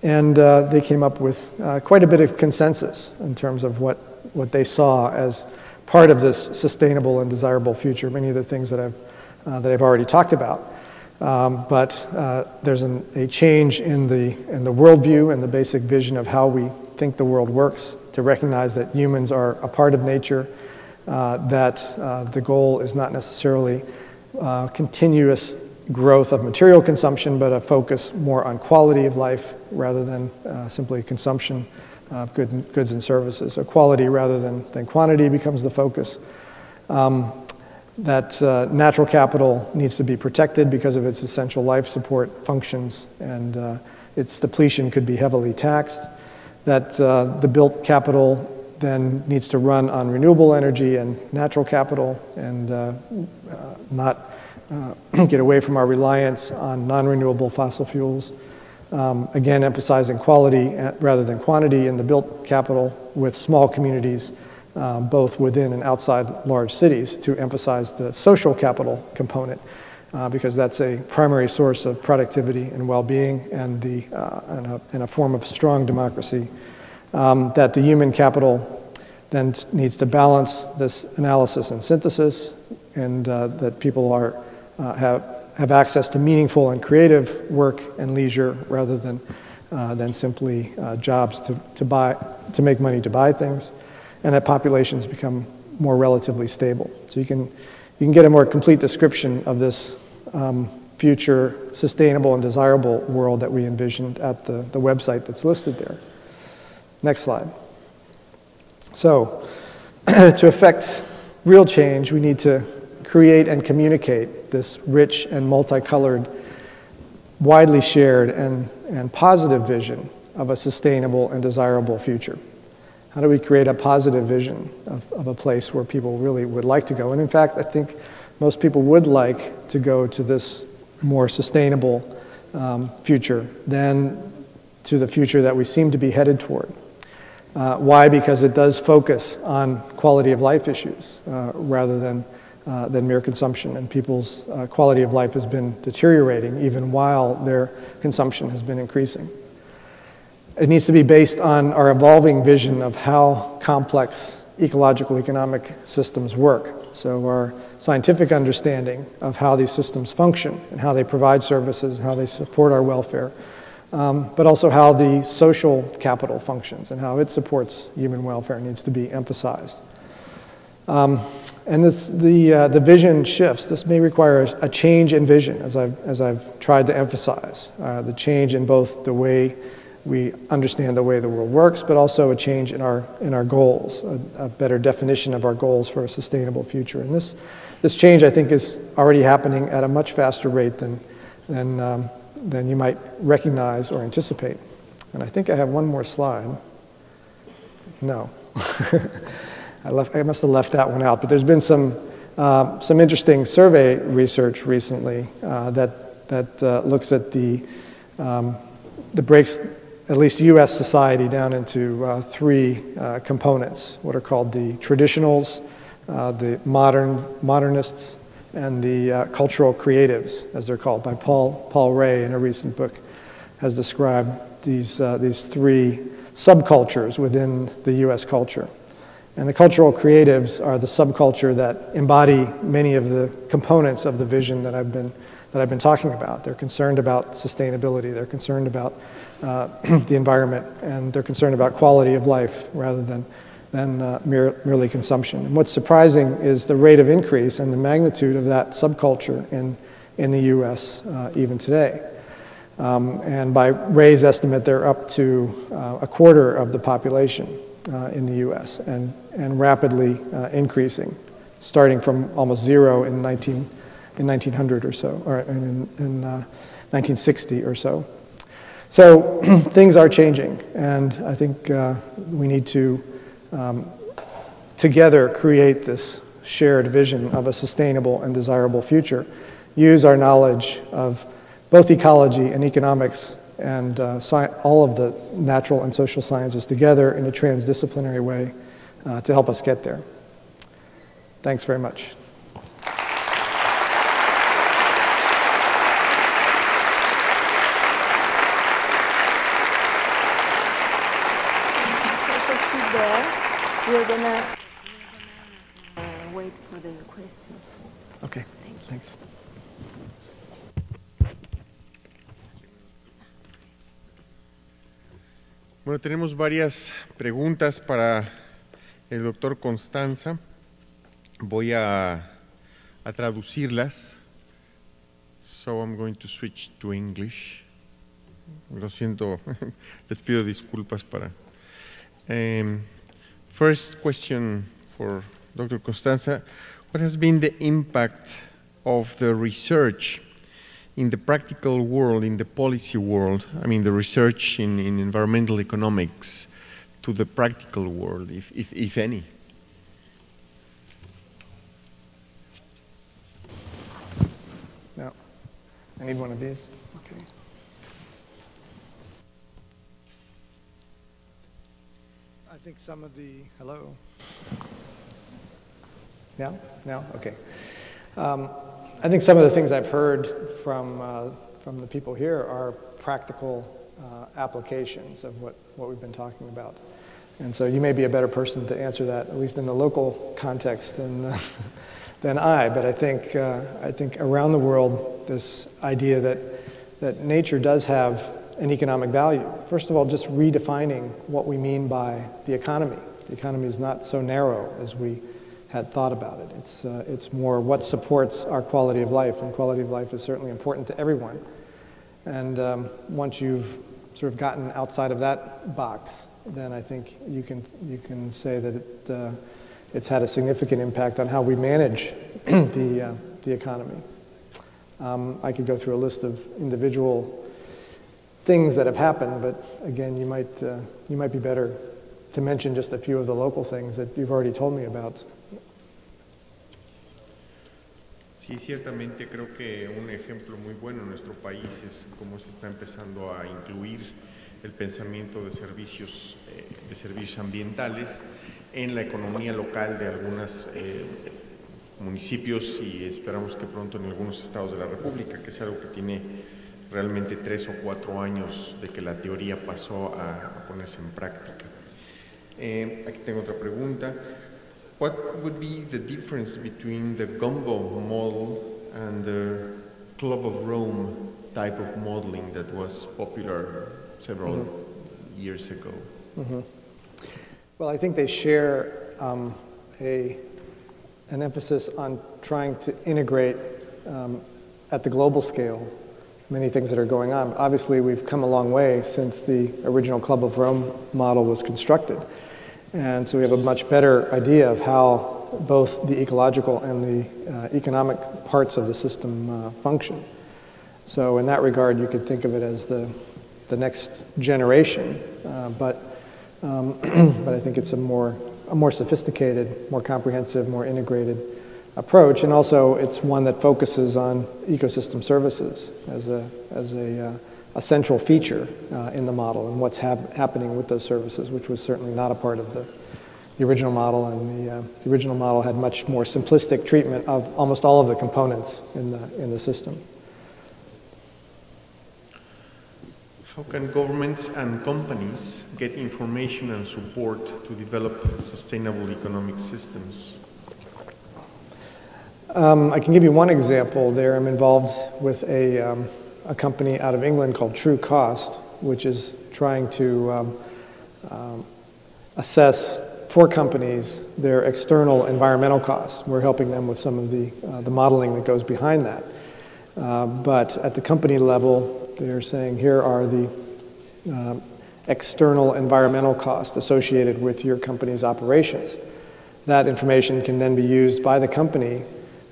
And they came up with quite a bit of consensus in terms of what they saw as part of this sustainable and desirable future, many of the things that I've already talked about. but there's a change in the worldview and the basic vision of how we think the world works, to recognize that humans are a part of nature, that the goal is not necessarily continuous growth of material consumption, but a focus more on quality of life rather than simply consumption of goods and services. So quality rather than quantity becomes the focus. That natural capital needs to be protected because of its essential life support functions, and its depletion could be heavily taxed. That the built capital then needs to run on renewable energy and natural capital, and not get away from our reliance on non-renewable fossil fuels. Again, emphasizing quality rather than quantity in the built capital with small communities, both within and outside large cities, to emphasize the social capital component, because that's a primary source of productivity and well-being and a form of strong democracy. That the human capital then needs to balance this analysis and synthesis, and that people have access to meaningful and creative work and leisure rather than simply jobs to make money to buy things, and that populations become more relatively stable. So you can get a more complete description of this future sustainable and desirable world that we envisioned at the website that's listed there. Next slide. So to effect real change, we need to create and communicate this rich and multicolored, widely shared and positive vision of a sustainable and desirable future. How do we create a positive vision of a place where people really would like to go? And in fact, I think most people would like to go to this more sustainable future than to the future that we seem to be headed toward. Why? Because it does focus on quality of life issues rather than mere consumption, and people's quality of life has been deteriorating even while their consumption has been increasing. It needs to be based on our evolving vision of how complex ecological economic systems work. So our scientific understanding of how these systems function and how they provide services and how they support our welfare, but also how the social capital functions and how it supports human welfare needs to be emphasized. And the vision shifts. This may require a change in vision, as I've tried to emphasize. The change in both the way we understand the way the world works, but also a change in our goals, a better definition of our goals for a sustainable future. And this change, I think, is already happening at a much faster rate than you might recognize or anticipate. And I think I have one more slide. No. I must have left that one out, but there's been some interesting survey research recently that looks at the breaks at least U.S. society down into three components, what are called the traditionals, the modernists, and the cultural creatives, as they're called, by Paul Ray in a recent book has described these three subcultures within the U.S. culture. And the cultural creatives are the subculture that embody many of the components of the vision that I've been talking about. They're concerned about sustainability, they're concerned about the environment, and they're concerned about quality of life rather than merely consumption. And what's surprising is the rate of increase and the magnitude of that subculture in the U.S. Even today. And by Ray's estimate, they're up to a quarter of the population in the U.S. and rapidly increasing, starting from almost zero in 1900 or so, or in 1960 or so. So things are changing, and I think we need to together create this shared vision of a sustainable and desirable future, use our knowledge of both ecology and economics and all of the natural and social sciences together in a transdisciplinary way to help us get there. Thanks very much. We're gonna wait for the questions. Okay, thanks. Bueno, tenemos varias preguntas para el doctor Costanza. Voy a traducirlas. So I'm going to switch to English. Lo siento, les pido disculpas para. First question for Dr. Costanza: what has been the impact of the research in the practical world, in the policy world, I mean the research in environmental economics to the practical world, if any? No. I need one of these. Okay. I think some of the, hello? Yeah? No? Okay. I think some of the things I've heard from the people here are practical applications of what we've been talking about. And so you may be a better person to answer that, at least in the local context, than I. But I think around the world, this idea that nature does have an economic value. First of all, just redefining what we mean by the economy. The economy is not so narrow as we had thought about it. It's more what supports our quality of life, and quality of life is certainly important to everyone. And once you've sort of gotten outside of that box, then I think you can say that it's had a significant impact on how we manage the economy. I could go through a list of individual things that have happened, but again, you might be better to mention just a few of the local things that you've already told me about. Sí, ciertamente creo que un ejemplo muy bueno en nuestro país es cómo se está empezando a incluir el pensamiento de servicios ambientales en la economía local de algunos municipios y esperamos que pronto en algunos estados de la República, que es algo que tiene realmente 3 o 4 años de que la teoría pasó a ponerse en práctica. Aquí tengo otra pregunta. What would be the difference between the gumbo model and the Club of Rome type of modeling that was popular several years ago? Well, I think they share an emphasis on trying to integrate at the global scale many things that are going on. Obviously, we've come a long way since the original Club of Rome model was constructed. And so we have a much better idea of how both the ecological and the economic parts of the system function. So in that regard, you could think of it as the next generation, but I think it's a more sophisticated, more comprehensive, more integrated approach, and also it's one that focuses on ecosystem services as a central feature in the model and what's happening with those services, which was certainly not a part of the original model, and the original model had much more simplistic treatment of almost all of the components in the system. How can governments and companies get information and support to develop sustainable economic systems? I can give you one example there. I'm involved with a company out of England called True Cost, which is trying to assess for companies their external environmental costs. We're helping them with some of the modeling that goes behind that. But at the company level, they're saying here are the external environmental costs associated with your company's operations. That information can then be used by the company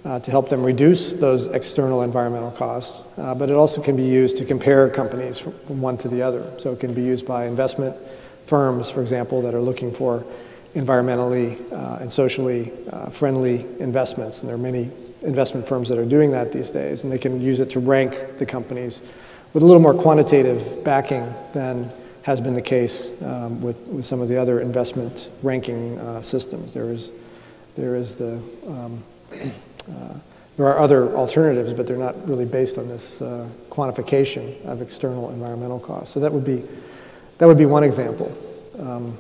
to help them reduce those external environmental costs, but it also can be used to compare companies from one to the other. So it can be used by investment firms, for example, that are looking for environmentally and socially friendly investments, and there are many investment firms that are doing that these days, and they can use it to rank the companies with a little more quantitative backing than has been the case with some of the other investment ranking systems. There are other alternatives, but they're not really based on this quantification of external environmental costs. So that would be one example. I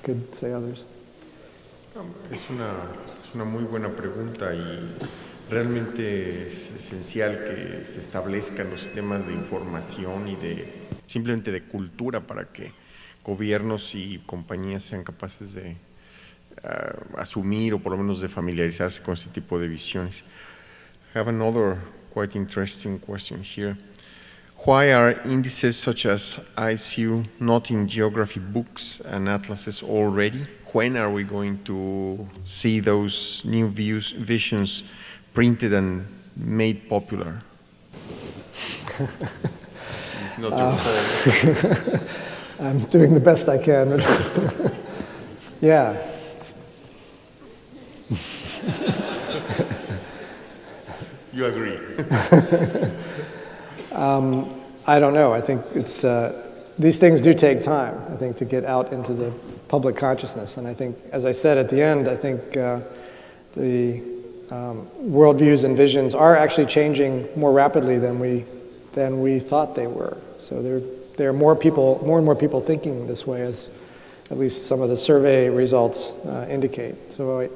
could say others. Es una muy buena pregunta y realmente es esencial que se establezcan los sistemas de información y de simplemente de cultura para que gobiernos y compañías sean capaces de asumir o por lo menos de familiarizarse con este tipo de visiones. I have another quite interesting question here. Why are indices such as ICU not in geography books and atlases already? When are we going to see those new visions printed and made popular? It's not your fault. I'm doing the best I can. Yeah. You agree? I don't know. I think it's these things do take time, I think, to get out into the public consciousness. And I think, as I said at the end, I think the worldviews and visions are actually changing more rapidly than we thought they were. So there are more and more people thinking this way, as at least some of the survey results indicate. So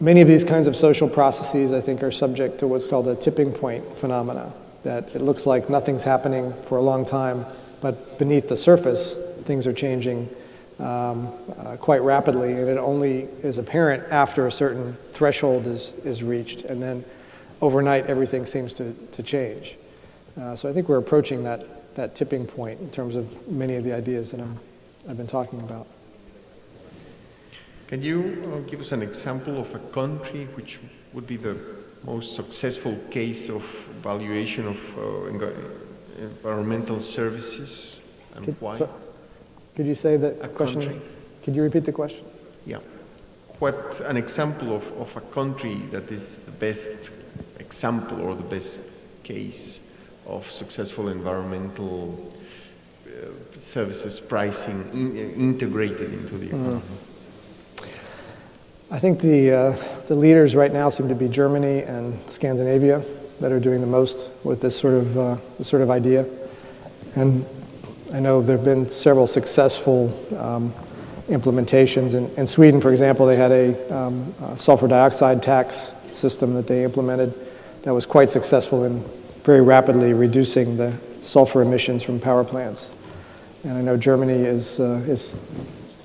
many of these kinds of social processes, I think, are subject to what's called a tipping point phenomena, that it looks like nothing's happening for a long time, but beneath the surface, things are changing quite rapidly, and it only is apparent after a certain threshold is reached, and then overnight everything seems to change. So I think we're approaching that tipping point in terms of many of the ideas that I've been talking about. Can you give us an example of a country which would be the most successful case of valuation of environmental services and why? So, could you say that question? Country. Could you repeat the question? Yeah. What an example of a country that is the best example or the best case of successful environmental services pricing integrated into the economy? I think the leaders right now seem to be Germany and Scandinavia that are doing the most with this sort of idea. And I know there have been several successful implementations. In Sweden, for example, they had a sulfur dioxide tax system that they implemented that was quite successful in very rapidly reducing the sulfur emissions from power plants. And I know Germany is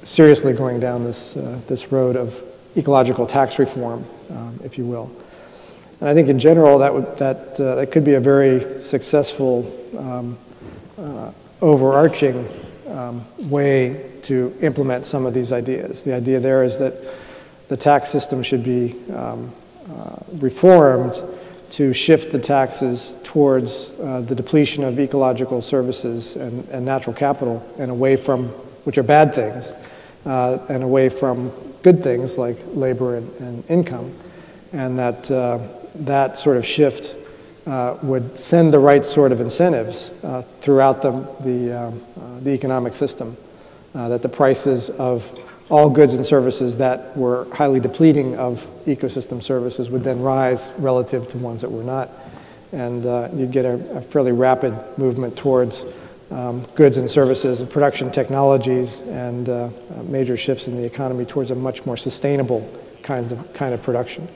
seriously going down this road of ecological tax reform, if you will. And I think in general that could be a very successful overarching way to implement some of these ideas. The idea there is that the tax system should be reformed to shift the taxes towards the depletion of ecological services and natural capital and away from, which are bad things, and away from good things like labor and income, and that sort of shift would send the right sort of incentives throughout the economic system, that the prices of all goods and services that were highly depleting of ecosystem services would then rise relative to ones that were not, and you'd get a fairly rapid movement towards goods and services and production technologies and major shifts in the economy towards a much more sustainable kind of production.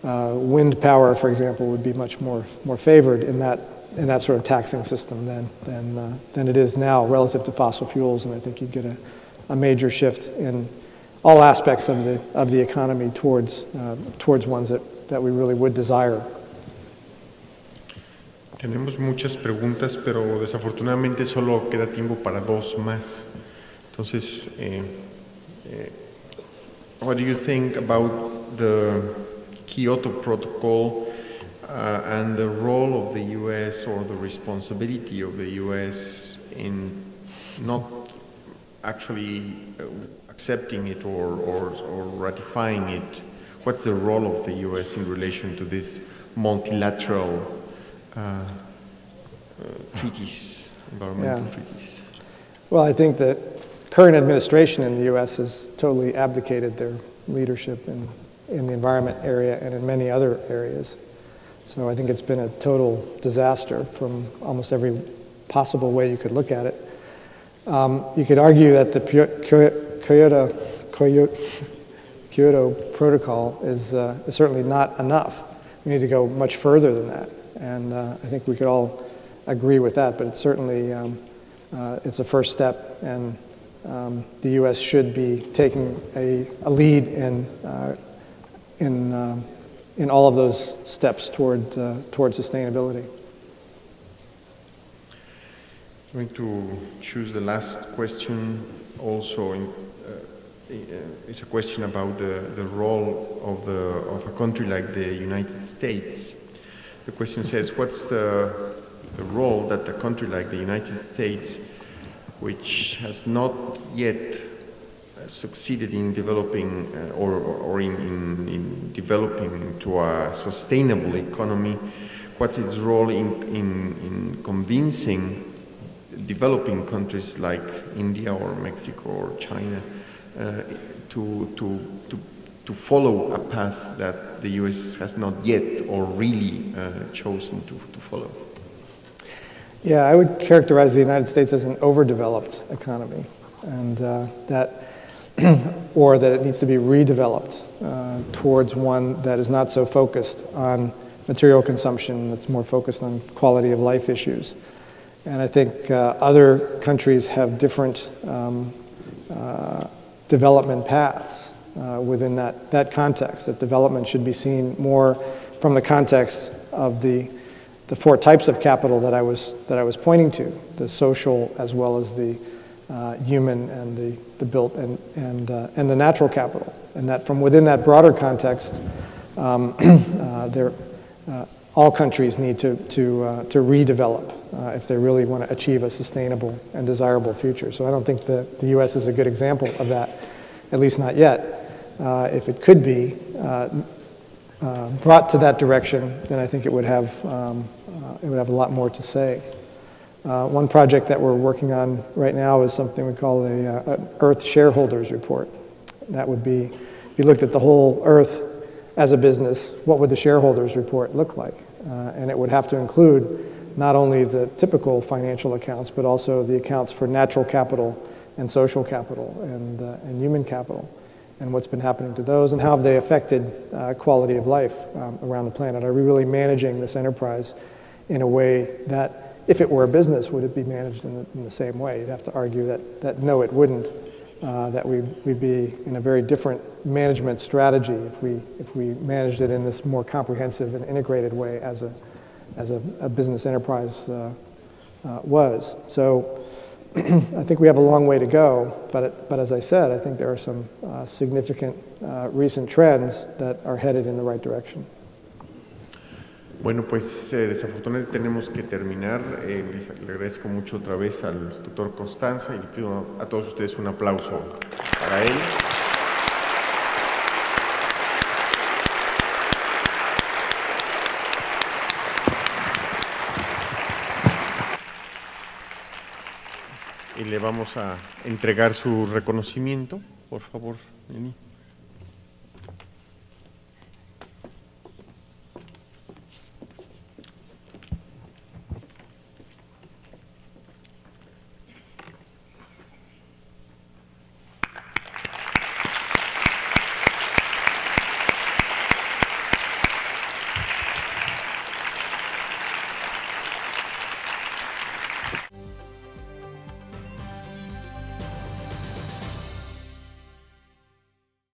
Wind power, for example, would be much more favored in that sort of taxing system than it is now relative to fossil fuels, and I think you'd get a major shift in all aspects of the economy towards ones that we really would desire. Tenemos muchas preguntas, pero desafortunadamente solo queda tiempo para dos más. Entonces, what do you think about the Kyoto Protocol and the role of the U.S. or the responsibility of the U.S. in not actually accepting it or ratifying it? What's the role of the U.S. in relation to this multilateral treaties, environmental treaties? Well, I think that current administration in the U.S. has totally abdicated their leadership in the environment area and in many other areas. So I think it's been a total disaster from almost every possible way you could look at it. You could argue that the Kyoto Protocol is certainly not enough. We need to go much further than that. And I think we could all agree with that, but it's certainly it's a first step, and the U.S. should be taking a lead in all of those steps toward sustainability. I'm going to choose the last question. Also, it's a question about the role of a country like the United States. The question says, what's the role that a country like the United States, which has not yet succeeded in developing or in developing to a sustainable economy, what's its role in convincing developing countries like India or Mexico or China to follow a path that the U.S. has not yet or really chosen to follow? Yeah, I would characterize the United States as an overdeveloped economy, and or that it needs to be redeveloped towards one that is not so focused on material consumption, that's more focused on quality of life issues. And I think other countries have different development paths within that context. That development should be seen more from the context of the four types of capital that I was pointing to: the social, as well as the human, and the built, and the natural capital. And that from within that broader context, all countries need to redevelop if they really want to achieve a sustainable and desirable future. So I don't think the U.S. is a good example of that, at least not yet. If it could be brought to that direction, then I think it would have a lot more to say. One project that we're working on right now is something we call an Earth Shareholders Report. That would be, if you looked at the whole Earth as a business, what would the shareholders report look like? And it would have to include not only the typical financial accounts, but also the accounts for natural capital and social capital and human capital, and what's been happening to those, and how have they affected quality of life around the planet. Are we really managing this enterprise in a way that, if it were a business, would it be managed in the same way? You'd have to argue that no, it wouldn't. That we'd be in a very different management strategy if we managed it in this more comprehensive and integrated way as a business enterprise was. So I think we have a long way to go, but as I said, I think there are some significant recent trends that are headed in the right direction. Bueno, pues desafortunadamente tenemos que terminar. Le agradezco mucho otra vez al doctor Costanza y le pido a todos ustedes un aplauso para él. Y le vamos a entregar su reconocimiento, por favor, Neni.